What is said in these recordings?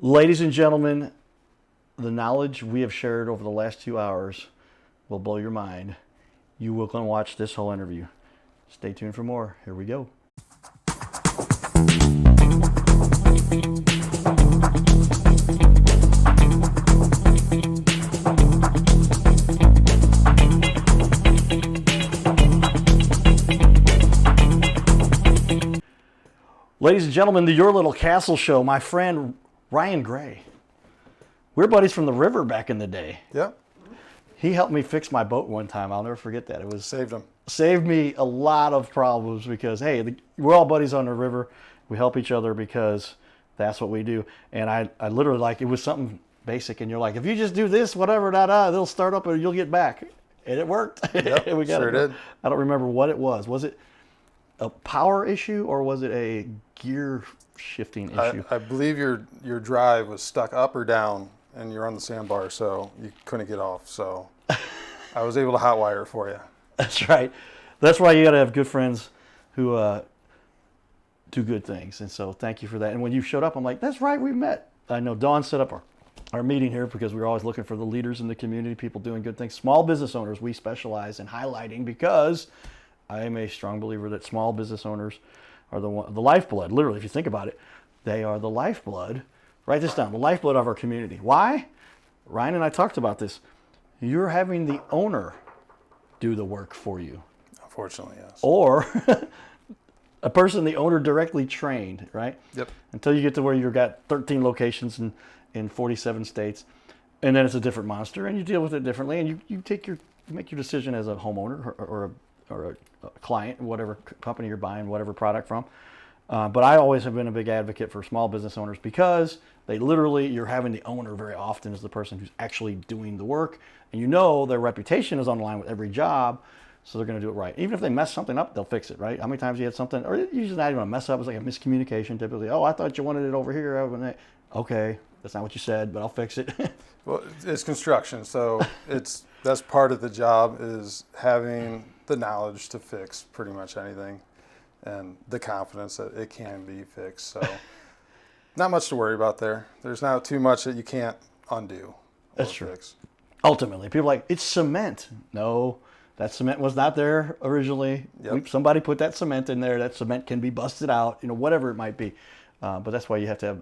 Ladies and gentlemen, the knowledge we have shared over the last 2 hours will blow your mind. You will come watch this whole interview. Stay tuned for more. Here we go. Ladies and gentlemen, the Your Little Castle Show, my friend Ryan Gray. We're buddies from the river back in the day. Yep. He helped me fix my boat one time. I'll never forget that. It was Saved me a lot of problems because, hey, we're all buddies on the river. We help each other because that's what we do. And I literally, it was something basic, and you're like, if you just do this, whatever, they'll start up and you'll get back. And it worked. Yep, we got sure did. I don't remember what it was. Was it a power issue or was it a gear shifting issue? I believe your drive was stuck up or down, and you're on the sandbar, so you couldn't get off. So I was able to hotwire it for you. That's right. That's why you got to have good friends who do good things. And so thank you for that. And when you showed up, I'm like, that's right, we met. I know Dawn set up our meeting here because we're always looking for the leaders in the community, people doing good things. Small business owners, we specialize in highlighting because I am a strong believer that small business owners are the lifeblood. Literally, if you think about it, they are the lifeblood. Write this down, the lifeblood of our community. Why? Ryan and I talked about this. You're having the owner do the work for you. Unfortunately, yes. Or a person the owner directly trained, right? Yep. Until you get to where you've got 13 locations in 47 states, and then it's a different monster, and you deal with it differently, and you make your decision as a homeowner or a client, whatever company you're buying, whatever product from. But I always have been a big advocate for small business owners because you're having the owner very often as the person who's actually doing the work, and their reputation is on the line with every job, so they're going to do it right. Even if they mess something up, they'll fix it, right? How many times you had something, or usually not even a mess up, it's like a miscommunication typically. Oh, I thought you wanted it over here. Okay, that's not what you said, but I'll fix it. Well, it's construction, so that's part of the job is having the knowledge to fix pretty much anything and the confidence that it can be fixed. So not much to worry about there. There's not too much that you can't undo. That's true. Fix. Ultimately, people are like, it's cement. No, that cement was not there originally. Yep. Somebody put that cement in there. That cement can be busted out, whatever it might be. But that's why you have to have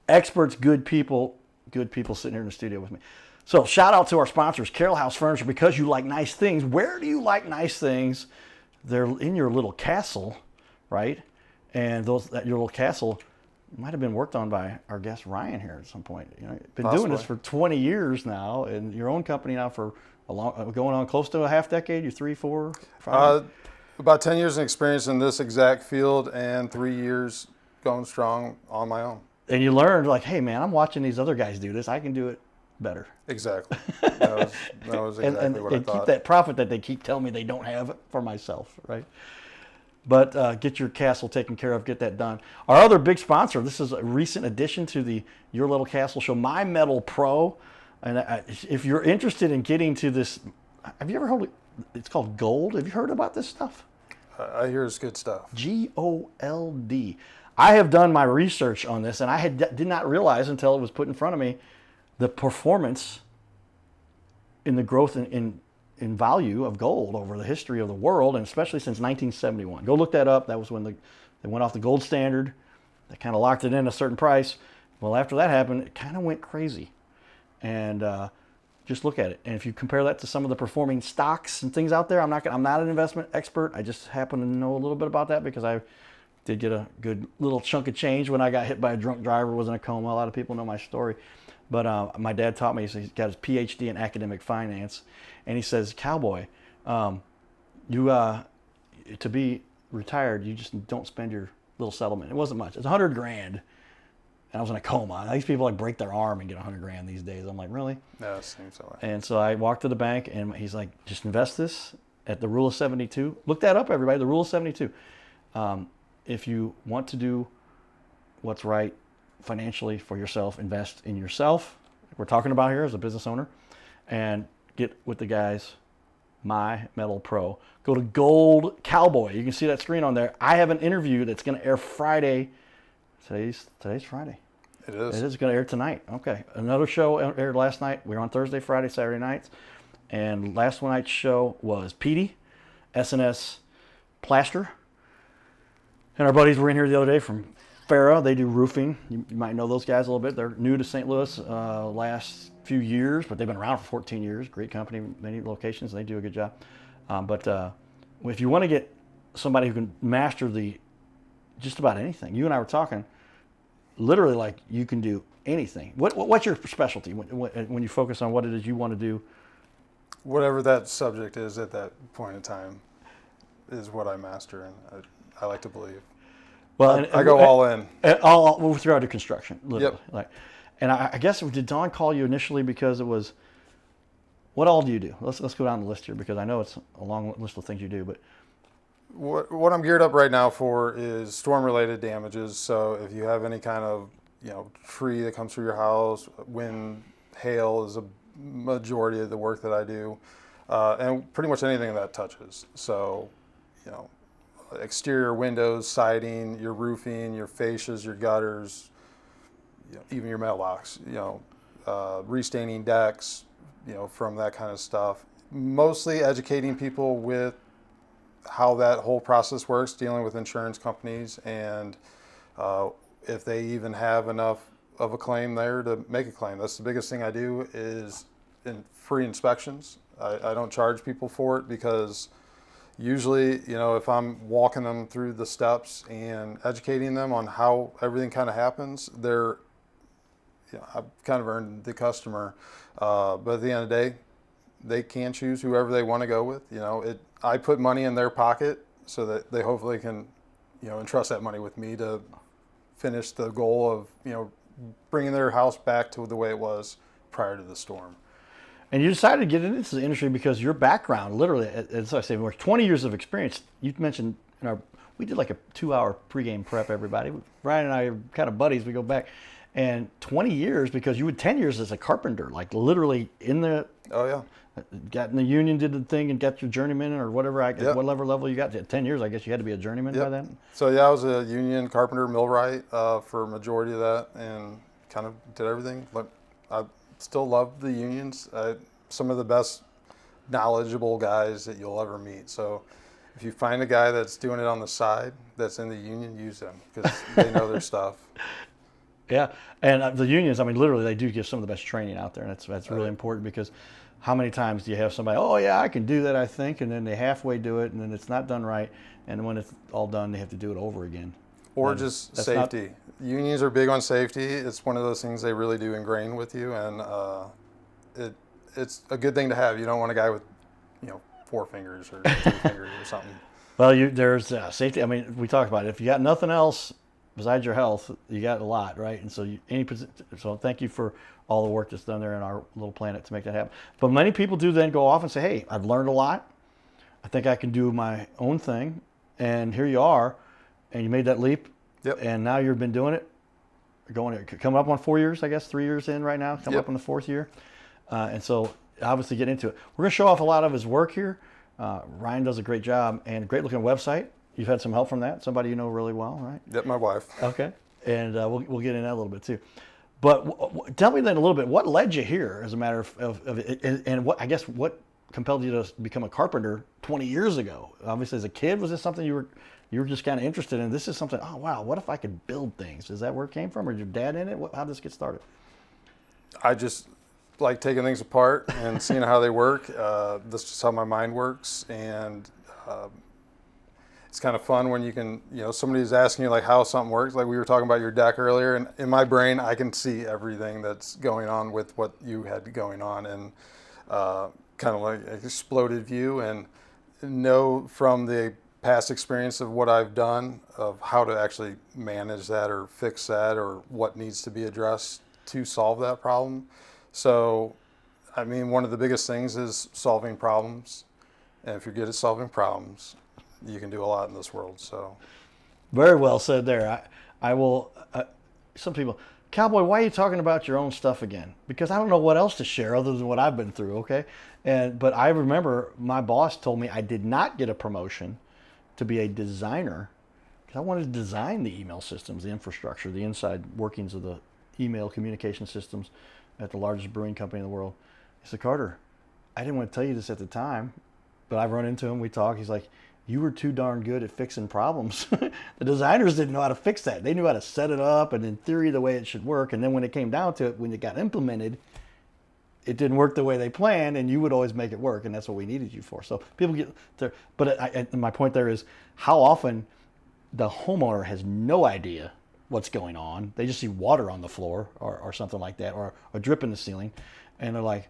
experts, good people sitting here in the studio with me. So shout out to our sponsors, Carroll House Furniture, because you like nice things. Where do you like nice things? They're in your little castle, right? And your little castle might have been worked on by our guest Ryan here at some point. Been doing this for 20 years now, and your own company now for going on close to a half decade. You 3, 4, 5? About 10 years of experience in this exact field, and 3 years going strong on my own. And you learned, hey man, I'm watching these other guys do this. I can do it better. Exactly. That was exactly what I thought. Keep that profit that they keep telling me they don't have for myself, right? But get your castle taken care of, get that done. Our other big sponsor, this is a recent addition to the Your Little Castle Show, My Metal Pro. And if you're interested in getting to this, have you ever heard, it's called Gold. Have you heard about this stuff? I hear it's good stuff. GOLD. I have done my research on this, and I did not realize until it was put in front of me the performance in the growth in value of gold over the history of the world, and especially since 1971. Go look that up. That was when they went off the gold standard. They kind of locked it in a certain price. Well, after that happened, it kind of went crazy. And just look at it. And if you compare that to some of the performing stocks and things out there, I'm not an investment expert. I just happen to know a little bit about that because I did get a good little chunk of change when I got hit by a drunk driver, was in a coma. A lot of people know my story. But my dad taught me, he's got his PhD in academic finance, and he says, Cowboy, to be retired, you just don't spend your little settlement. It wasn't much. It's $100 grand. And I was in a coma. These people break their arm and get $100 grand these days. I'm like, really? No, it seems that way. And so I walked to the bank, and he's like, just invest this at the Rule of 72. Look that up, everybody, the Rule of 72. If you want to do what's right financially for yourself, invest in yourself. We're talking about here as a business owner, and get with the guys, My Metal Pro. Go to Gold Cowboy. You can see that screen on there. I have an interview that's going to air Friday. Today's Friday. It is. It is going to air tonight. Okay. Another show aired last night. We were on Thursday, Friday, Saturday nights. And last night's show was Petey, SNS Plaster. And our buddies were in here the other day from Farah. They do roofing. You might know those guys a little bit. They're new to St. Louis last few years, but they've been around for 14 years. Great company, many locations. They do a good job. But if you want to get somebody who can master just about anything, you and I were talking, literally like you can do anything. What's your specialty when you focus on what it is you want to do? Whatever that subject is at that point in time is what I master, and I like to believe. Well, I go all in. All throughout the construction, literally. Yep. And I guess, did Don call you initially because it was, what all do you do? Let's go down the list here, because I know it's a long list of things you do. But What I'm geared up right now for is storm-related damages. So if you have any kind of tree that comes through your house, wind, hail is a majority of the work that I do, and pretty much anything that touches. So exterior windows, siding, your roofing, your fascias, your gutters, even your mailbox, restaining decks, from that kind of stuff. Mostly educating people with how that whole process works, dealing with insurance companies, and if they even have enough of a claim there to make a claim. That's the biggest thing I do is in free inspections. I don't charge people for it because usually, if I'm walking them through the steps and educating them on how everything kind of happens, I've kind of earned the customer. But at the end of the day, they can choose whoever they want to go with. I put money in their pocket so that they hopefully can, entrust that money with me to finish the goal of, bringing their house back to the way it was prior to the storm. And you decided to get into the industry because your background, literally, as I say, we're 20 years of experience. You mentioned we did like a 2-hour pregame prep, everybody. Brian and I are kind of buddies. We go back. And 20 years, because you had 10 years as a carpenter, like literally in the... Oh, yeah. Got in the union, did the thing, and got your journeyman or whatever, whatever level you got. 10 years, I guess you had to be a journeyman by then? So, yeah, I was a union carpenter millwright for a majority of that, and kind of did everything. I still love the unions. Some of the best knowledgeable guys that you'll ever meet. So if you find a guy that's doing it on the side that's in the union, use them because they know their stuff. Yeah, and the unions, I mean, literally, they do give some of the best training out there, and that's really important, because how many times do you have somebody, oh, yeah, I can do that, I think, and then they halfway do it, and then it's not done right, and when it's all done, they have to do it over again. Or just safety. Unions are big on safety. It's one of those things they really do ingrain with you, and it's a good thing to have. You don't want a guy with, 4 fingers or 2 fingers or something. Well, there's safety. I mean, we talked about it. If you got nothing else besides your health, you got a lot, right? And so so thank you for all the work that's done there in our little planet to make that happen. But many people do then go off and say, hey, I've learned a lot. I think I can do my own thing. And here you are, and you made that leap. Yep. And now you've been doing it, coming up on 4 years, I guess, 3 years in right now, coming up on the 4th year. And so obviously get into it. We're going to show off a lot of his work here. Ryan does a great job, and a great looking website. You've had some help from that, somebody you know really well, right? Yep, my wife. Okay, and we'll get into that a little bit too. But tell me then a little bit, what led you here as a matter of and what compelled you to become a carpenter 20 years ago? Obviously, as a kid, was this something you were just kind of interested in? This is something, oh, wow, what if I could build things? Is that where it came from, or did your dad in it? How did this get started? I just like taking things apart and seeing how they work. That's just how my mind works, and it's kind of fun when you can, somebody's asking you like how something works. Like we were talking about your deck earlier, and in my brain, I can see everything that's going on with what you had going on, and kind of like an exploded view, and know from the past experience of what I've done of how to actually manage that or fix that or what needs to be addressed to solve that problem. So, I mean, one of the biggest things is solving problems, and if you're good at solving problems, you can do a lot in this world. So, very well said there. I will. Some people, Cowboy, why are you talking about your own stuff again? Because I don't know what else to share other than what I've been through. Okay, but I remember my boss told me I did not get a promotion to be a designer because I wanted to design the email systems, the infrastructure, the inside workings of the email communication systems at the largest brewing company in the world. He said, Carter, I didn't want to tell you this at the time, but I've run into him. We talk. He's like, you were too darn good at fixing problems. The designers didn't know how to fix that. They knew how to set it up and in theory the way it should work. And then when it came down to it, when it got implemented, it didn't work the way they planned, and you would always make it work, and that's what we needed you for. So people get there, but my point there is how often the homeowner has no idea what's going on. They just see water on the floor or something like that, or a drip in the ceiling, and they're like,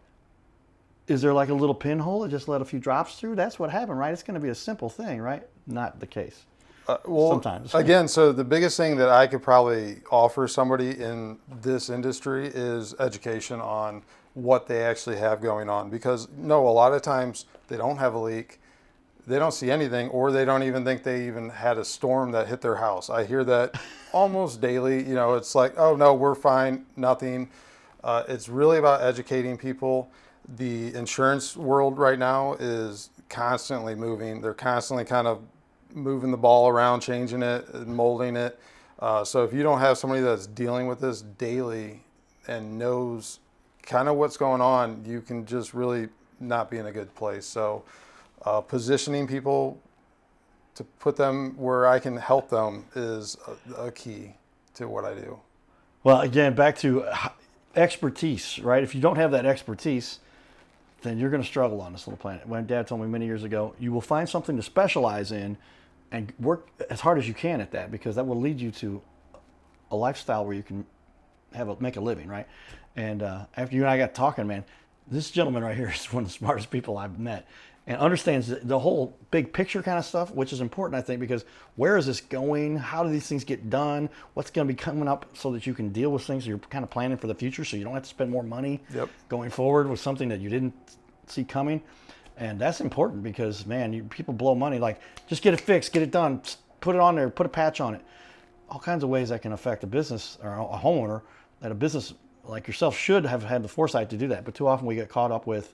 is there like a little pinhole that just let a few drops through? That's what happened, right? It's going to be a simple thing, right? Not the case. Well, sometimes. Again, so the biggest thing that I could probably offer somebody in this industry is education on what they actually have going on. Because no, a lot of times they don't have a leak, they don't see anything, or they don't even think they even had a storm that hit their house. I hear that almost daily. You know, it's like, oh no, we're fine, nothing. It's really about educating people. The insurance world right now is constantly moving. They're constantly kind of moving the ball around, changing it, molding it. So if you don't have somebody that's dealing with this daily and knows kind of what's going on, you can just really not be in a good place. So positioning people to put them where I can help them is a key to what I do. Well, again, back to expertise, right? If you don't have that expertise, then you're going to struggle on this little planet. My dad told me many years ago, you will find something to specialize in and work as hard as you can at that, because that will lead you to a lifestyle where you can make a living, right? And after you and I got talking, man, this gentleman right here is one of the smartest people I've met, and understands the whole big picture kind of stuff, which is important, I think, because where is this going? How do these things get done? What's going to be coming up so that you can deal with things? So you're kind of planning for the future, so you don't have to spend more money going forward with something that you didn't see coming. And that's important because, man, people blow money like, just get it fixed, get it done, put it on there, put a patch on it. All kinds of ways that can affect a business or a homeowner, that a business like yourself should have had the foresight to do that. But too often we get caught up with,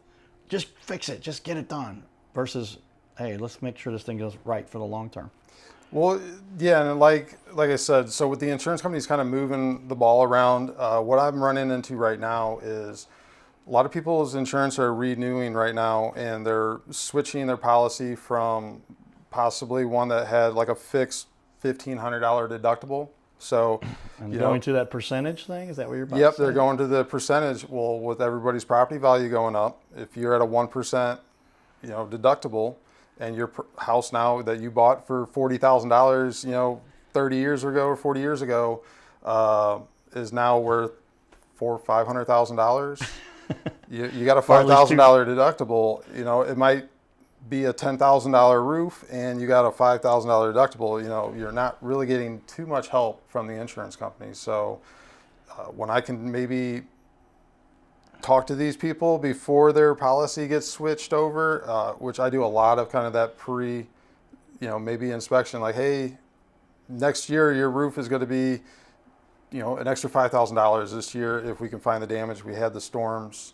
just fix it, just get it done, versus, hey, let's make sure this thing goes right for the long term. Well, yeah, and like I said, so with the insurance companies kind of moving the ball around, what I'm running into right now is a lot of people's insurance are renewing right now, and they're switching their policy from possibly one that had like a fixed $1,500 deductible. So, and going to that percentage thing, is that what you're about yep, to say? they're going to the percentage. Well, with everybody's property value going up, if you're at a 1%, deductible, and your house now that you bought for $40,000, 30 years ago or 40 years ago, is now worth $400,000 or $500,000. You got a $5,000 deductible. It might be a $10,000 roof, and you got a $5,000 deductible. You're not really getting too much help from the insurance company. So when I can maybe talk to these people before their policy gets switched over, which I do a lot of kind of that maybe inspection, like, hey, next year your roof is going to be, an extra $5,000 this year if we can find the damage. We had the storms,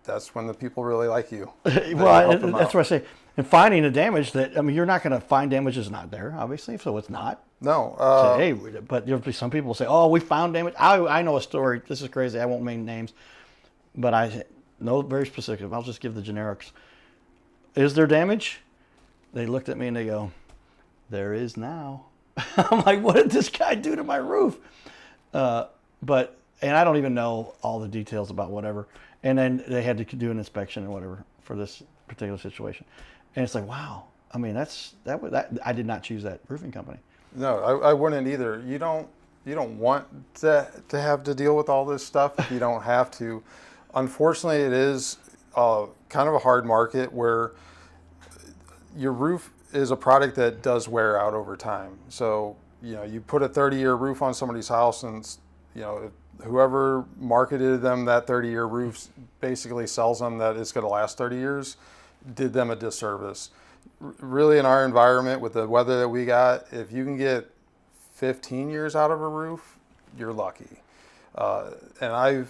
that's when the people really like you. Well, that's what I say. And finding the damage you're not going to find damage that's not there, obviously, so it's not. No. Hey, but there'll be some people say, oh, we found damage. I know a story. This is crazy. I won't name names, but I know very specific. I'll just give the generics. Is there damage? They looked at me and they go, there is now. I'm like, what did this guy do to my roof? And I don't even know all the details about whatever. And then they had to do an inspection and whatever for this particular situation. And it's like, wow. I mean, that I did not choose that roofing company. No, I wouldn't either. You don't want to have to deal with all this stuff if you don't have to. Unfortunately, it is kind of a hard market where your roof is a product that does wear out over time. So, you put a 30-year roof on somebody's house, and, whoever marketed them that 30-year roof basically sells them that it's going to last 30 years, did them a disservice. Really, in our environment with the weather that we got, if you can get 15 years out of a roof, you're lucky. And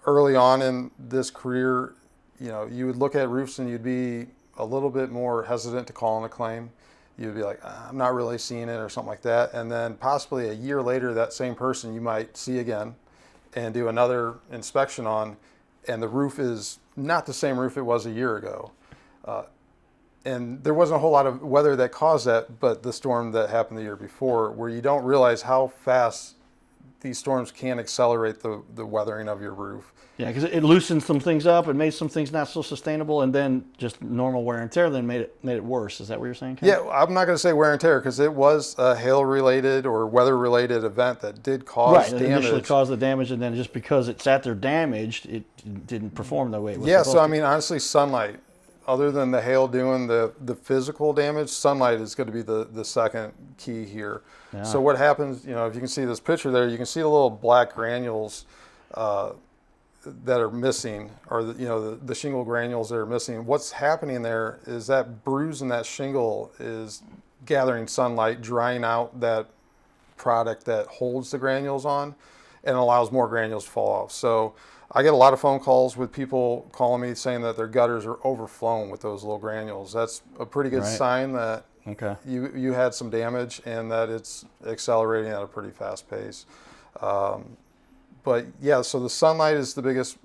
early on in this career, you would look at roofs and you'd be a little bit more hesitant to call in a claim. you'd be like, I'm not really seeing it or something like that. And then possibly a year later, that same person you might see again and do another inspection on, and the roof is not the same roof it was a year ago. And there wasn't a whole lot of weather that caused that, but the storm that happened the year before, where you don't realize how fast these storms can accelerate the weathering of your roof. Yeah, because it loosened some things up and made some things not so sustainable, and then just normal wear and tear then made it worse. Is that what you're saying, Ken? Yeah, I'm not going to say wear and tear because it was a hail-related or weather-related event that did cause Right, it damage. initially caused the damage, and then just because it sat there damaged, it didn't perform the way it was Yeah, supposed so I to. mean, honestly, sunlight, other than the hail doing the physical damage, sunlight is going to be the second key here. Yeah. So what happens, if you can see this picture there, you can see the little black granules that are missing, or the shingle granules that are missing. What's happening there is that bruise in that shingle is gathering sunlight, drying out that product that holds the granules on, and allows more granules to fall off. So I get a lot of phone calls with people calling me saying that their gutters are overflown with those little granules. That's a pretty good Right. sign that Okay. you had some damage and that it's accelerating at a pretty fast pace. But yeah, so the sunlight is the biggest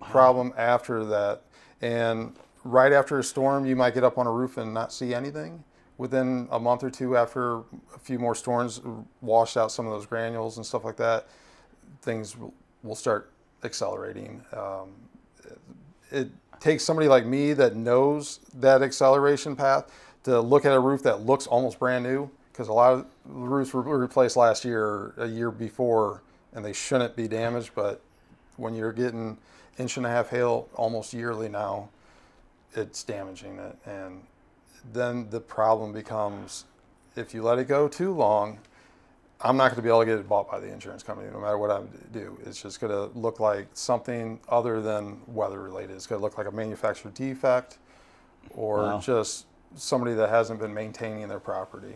problem after that. And right after a storm, you might get up on a roof and not see anything. Within a month or two after a few more storms wash out some of those granules and stuff like that, things will start accelerating. It takes somebody like me that knows that acceleration path to look at a roof that looks almost brand new, because a lot of the roofs were replaced last year or a year before, and they shouldn't be damaged. But when you're getting 1.5 inch hail almost yearly now, it's damaging it. And then the problem becomes, if you let it go too long, I'm not going to be able to get it bought by the insurance company no matter what I do. It's just going to look like something other than weather related. It's going to look like a manufacturer defect, or Wow. just somebody that hasn't been maintaining their property.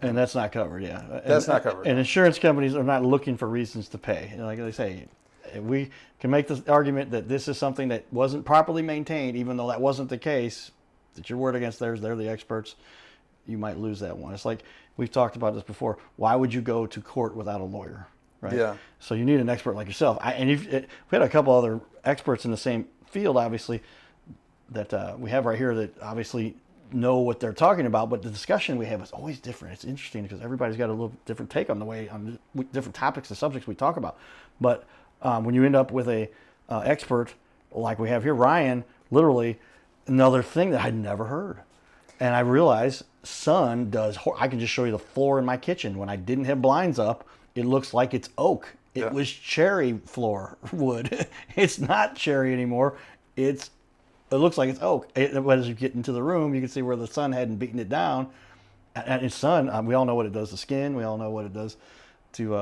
And that's not covered, yeah. That's not covered. And insurance companies are not looking for reasons to pay. Like they say, we can make the argument that this is something that wasn't properly maintained, even though that wasn't the case, that your word against theirs, they're the experts, you might lose that one. It's like, we've talked about this before. Why would you go to court without a lawyer, right? Yeah. So you need an expert like yourself. We had a couple other experts in the same field, obviously, that we have right here that obviously know what they're talking about, but the discussion we have is always different. It's interesting because everybody's got a little different take on different topics and subjects we talk about. But when you end up with a expert like we have here, Ryan, literally another thing that I'd never heard. And I realized sun does, I can just show you the floor in my kitchen. When I didn't have blinds up, it looks like it's oak. It was cherry floor wood. It's not cherry anymore. It looks like it's oak. But as you get into the room, you can see where the sun hadn't beaten it down. And it's sun, we all know what it does to skin. We all know what it does to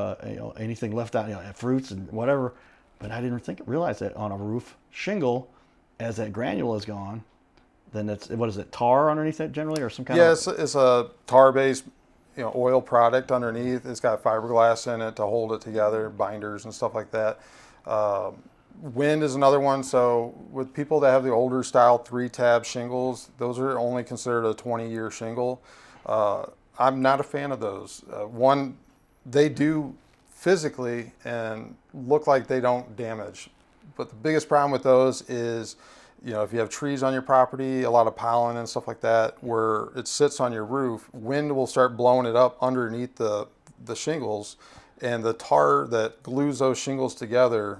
anything left out, fruits and whatever. But I didn't realize that on a roof shingle, as that granule is gone, then it's, what is it, tar underneath it generally, or some kind of? Yeah, it's a tar-based, oil product underneath. It's got fiberglass in it to hold it together, binders and stuff like that. Wind is another one. So with people that have the older style 3-tab shingles, those are only considered a 20-year shingle. I'm not a fan of those. One, they do physically and look like they don't damage. But the biggest problem with those is, if you have trees on your property, a lot of pollen and stuff like that, where it sits on your roof, wind will start blowing it up underneath the shingles, and the tar that glues those shingles together,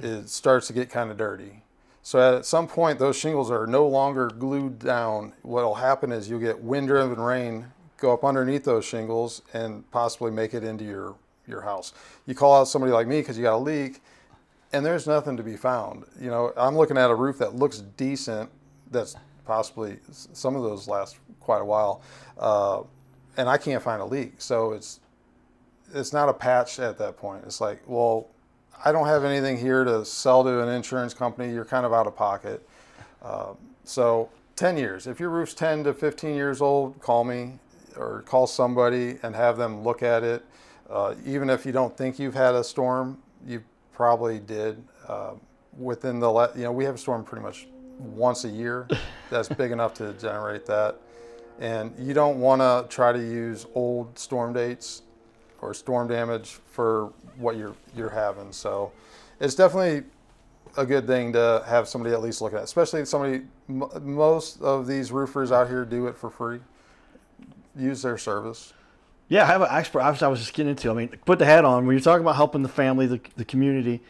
it starts to get kind of dirty. So at some point, those shingles are no longer glued down. What will happen is you'll get wind-driven rain go up underneath those shingles and possibly make it into your house. You call out somebody like me because you got a leak, and there's nothing to be found. I'm looking at a roof that looks decent. That's possibly, some of those last quite a while, and I can't find a leak. So it's not a patch at that point. It's like, well, I don't have anything here to sell to an insurance company. You're kind of out of pocket. So 10 years. If your roof's 10 to 15 years old, call me or call somebody and have them look at it. Even if you don't think you've had a storm, you probably did. Within the we have a storm pretty much once a year. That's big enough to generate that. And you don't want to try to use old storm dates or storm damage for what you're having. So it's definitely a good thing to have somebody at least look at it, especially somebody. Most of these roofers out here do it for free. Use their service. Yeah, I have an expert. I was just getting into. I mean, put the hat on when you're talking about helping the family, the community.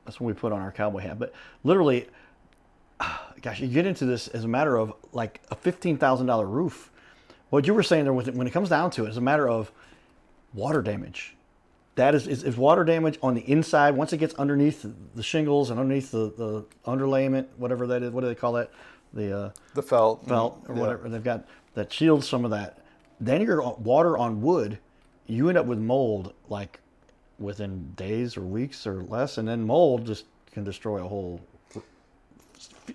That's when we put on our cowboy hat. But literally, gosh, you get into this as a matter of like a $15,000 roof. What you were saying there was when it comes down to it, it's a matter of water damage. That is water damage on the inside. Once it gets underneath the shingles and underneath the underlayment, whatever that is, what do they call that? The felt or yeah. whatever. They've got that shields some of that. Then your water on wood, you end up with mold like within days or weeks or less, and then mold just can destroy a whole,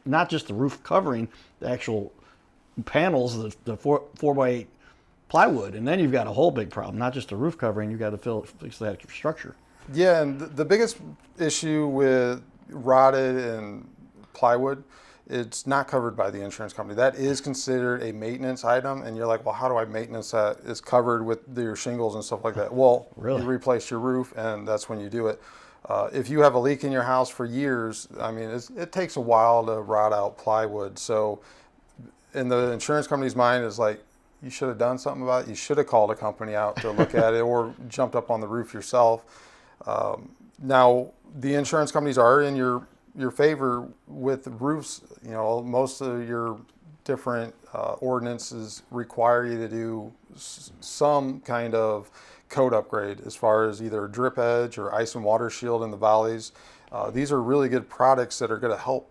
not just the roof covering, the actual panels, the 4x8 plywood, and then you've got a whole big problem. Not just the roof covering, you've got to fix that structure. Yeah, and the biggest issue with rotted and plywood, it's not covered by the insurance company. That is considered a maintenance item, and you're like, well, how do I maintenance that? It's covered with your shingles and stuff like that. Well, Really? You replace your roof, and that's when you do it. If you have a leak in your house for years, I mean, it takes a while to rot out plywood. So in the insurance company's mind is like, you should have done something about it. You should have called a company out to look at it or jumped up on the roof yourself. Now, the insurance companies are in your favor with roofs. You know, most of your different ordinances require you to do some kind of code upgrade as far as either drip edge or ice and water shield in the valleys. These are really good products that are going to help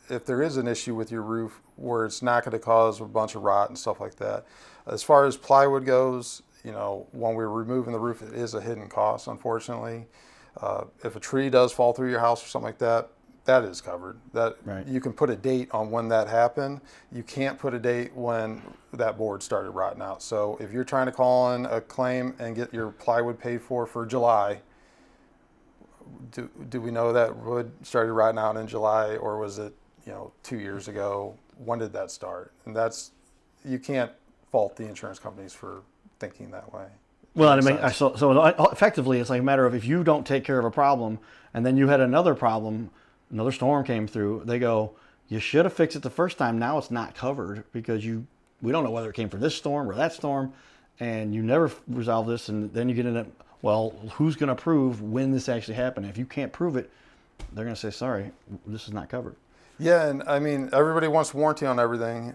if there is an issue with your roof where it's not going to cause a bunch of rot and stuff like that. As far as plywood goes, you know, when we're removing the roof, it is a hidden cost, unfortunately. If a tree does fall through your house or something like that, that is covered. That Right. You can put a date on when that happened. You can't put a date when that board started rotting out. So if you're trying to call in a claim and get your plywood paid for July, do we know that wood started rotting out in July, or was it, you know, 2 years ago? When did that start? And you can't fault the insurance companies for thinking that way. Well, I Makes mean, sense. so effectively, it's like a matter of if you don't take care of a problem, and then you had another problem, another storm came through. They go, you should have fixed it the first time. Now it's not covered because we don't know whether it came from this storm or that storm, and you never resolve this, and then you get in it. Well, who's going to prove when this actually happened? If you can't prove it, they're going to say, sorry, this is not covered. Yeah, and I mean, everybody wants warranty on everything.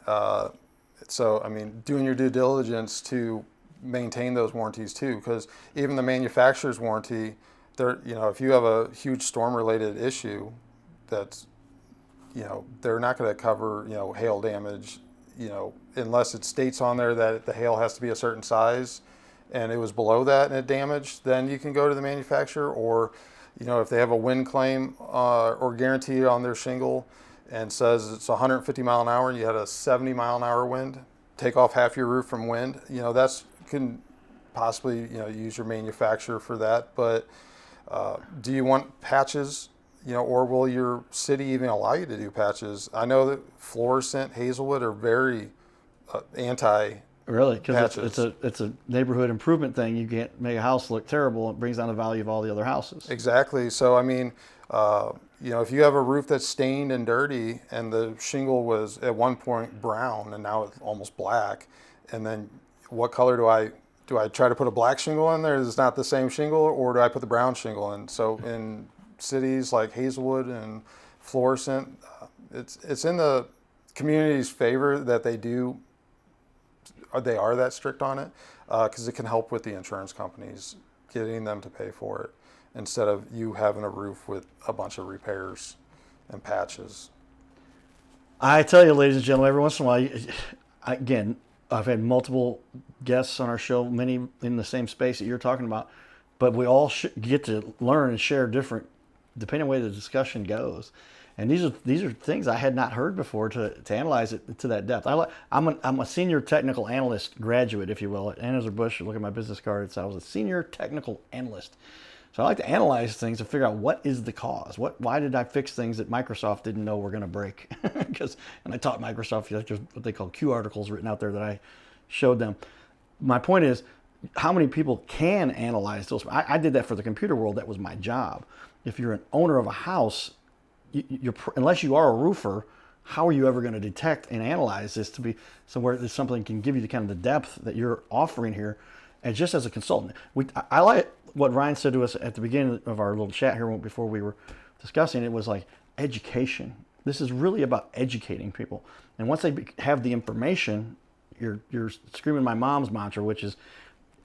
So, I mean, doing your due diligence to maintain those warranties too, because even the manufacturer's warranty, if you have a huge storm-related issue, that's, they're not going to cover, hail damage, unless it states on there that the hail has to be a certain size, and it was below that and it damaged, then you can go to the manufacturer, or, if they have a wind claim or guarantee on their shingle and says it's 150 mile an hour and you had a 70 mile an hour wind, take off half your roof from wind, can possibly, use your manufacturer for that. But do you want patches, or will your city even allow you to do patches? I know that Florissant, Hazelwood are very anti. Really, because Patches. it's a neighborhood improvement thing. You can't make a house look terrible. It brings down the value of all the other houses. Exactly. So, I mean, if you have a roof that's stained and dirty and the shingle was at one point brown and now it's almost black, and then what color do I try to put a black shingle in there that's not the same shingle, or do I put the brown shingle in? So in cities like Hazelwood and Florissant, it's in the community's favor that they are that strict on it, because it can help with the insurance companies getting them to pay for it instead of you having a roof with a bunch of repairs and patches. I tell you, ladies and gentlemen, every once in a while, again, I've had multiple guests on our show, many in the same space that you're talking about, but we all get to learn and share different, depending on where the discussion goes. And these are things I had not heard before to analyze it to that depth. I'm a senior technical analyst graduate, if you will, at Anheuser-Busch. Look at my business card. So I was a senior technical analyst. So I like to analyze things to figure out what is the cause. Why did I fix things that Microsoft didn't know were going to break? And I taught Microsoft, there's what they call Q articles written out there that I showed them. My point is, how many people can analyze those? I did that for the computer world. That was my job. If you're an owner of a house, unless you are a roofer, how are you ever going to detect and analyze this to be somewhere that something can give you the kind of the depth that you're offering here? And just as a consultant, I like what Ryan said to us at the beginning of our little chat here before we were discussing. It was like education. This is really about educating people. And once they have the information, you're screaming my mom's mantra, which is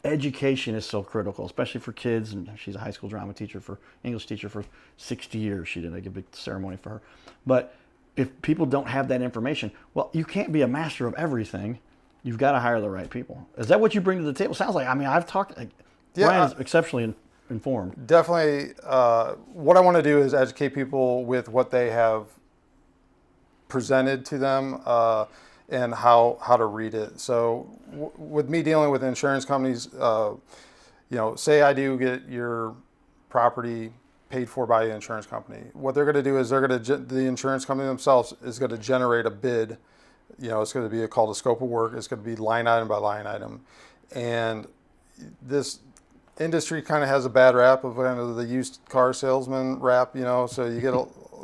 education is so critical, especially for kids. And she's a high school drama teacher, English teacher for 60 years. She did like a big ceremony for her. But if people don't have that information, well, you can't be a master of everything. You've got to hire the right people. Is that what you bring to the table? Sounds like, I mean, I've talked, Ryan's exceptionally informed. Definitely. What I want to do is educate people with what they have presented to them and how to read it. So with me dealing with insurance companies, say I do get your property paid for by the insurance company. What they're going to do is the insurance company themselves is going to generate a bid. It's going to be called a scope of work. It's going to be line item by line item. And this industry kind of has a bad rap of kind of the used car salesman rap, so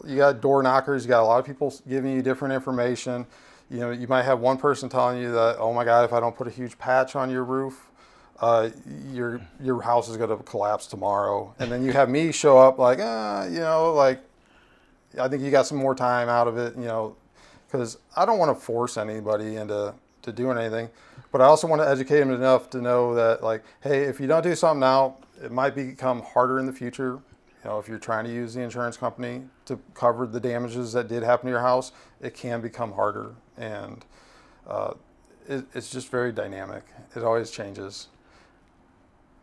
you got door knockers, you got a lot of people giving you different information. You might have one person telling you that, oh my God, if I don't put a huge patch on your roof, your house is going to collapse tomorrow. And then you have me show up like, I think you got some more time out of it, because I don't want to force anybody into doing anything, but I also want to educate them enough to know that, like, hey, if you don't do something now, it might become harder in the future. If you're trying to use the insurance company to cover the damages that did happen to your house, it can become harder, and it's just very dynamic. It always changes.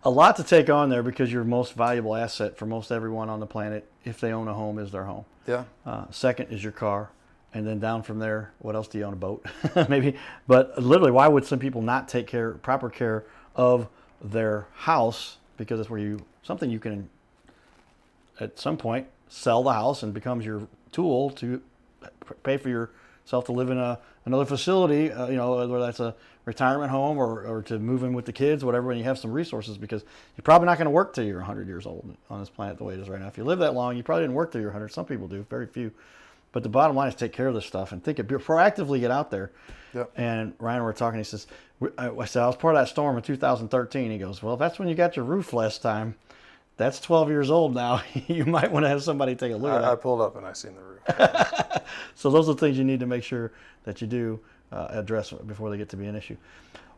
A lot to take on there, because your most valuable asset for most everyone on the planet, if they own a home, is their home. Yeah. Second is your car. And then down from there, what else do you own? A boat? Maybe. But literally, why would some people not take proper care of their house? Because it's where something you can, at some point, sell the house and becomes your tool to pay for yourself to live in another facility, whether that's a retirement home or to move in with the kids, whatever, and you have some resources, because you're probably not going to work till you're 100 years old on this planet the way it is right now. If you live that long, you probably didn't work till you're 100. Some people do, very few. But the bottom line is take care of this stuff and proactively get out there. Yep. And Ryan and we were talking, he says, I said, I was part of that storm in 2013. He goes, well, if that's when you got your roof last time, that's 12 years old now. You might want to have somebody take a look at it. I pulled up and I seen the roof. So those are the things you need to make sure that you do address before they get to be an issue.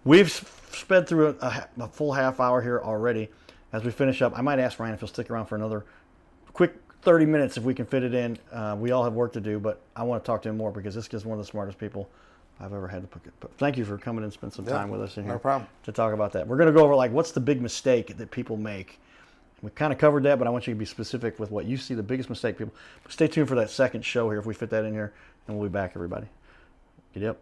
We've sped through a full half hour here already. As we finish up, I might ask Ryan if he'll stick around for another quick 30 minutes if we can fit it in. We all have work to do, but I want to talk to him more, because this is one of the smartest people I've ever had to put. But thank you for coming and spend some time with us in here. No problem. To talk about that. We're going to go over what's the big mistake that people make. We kind of covered that, but I want you to be specific with what you see the biggest mistake people. But stay tuned for that second show here if we fit that in here, and we'll be back, everybody. Get up.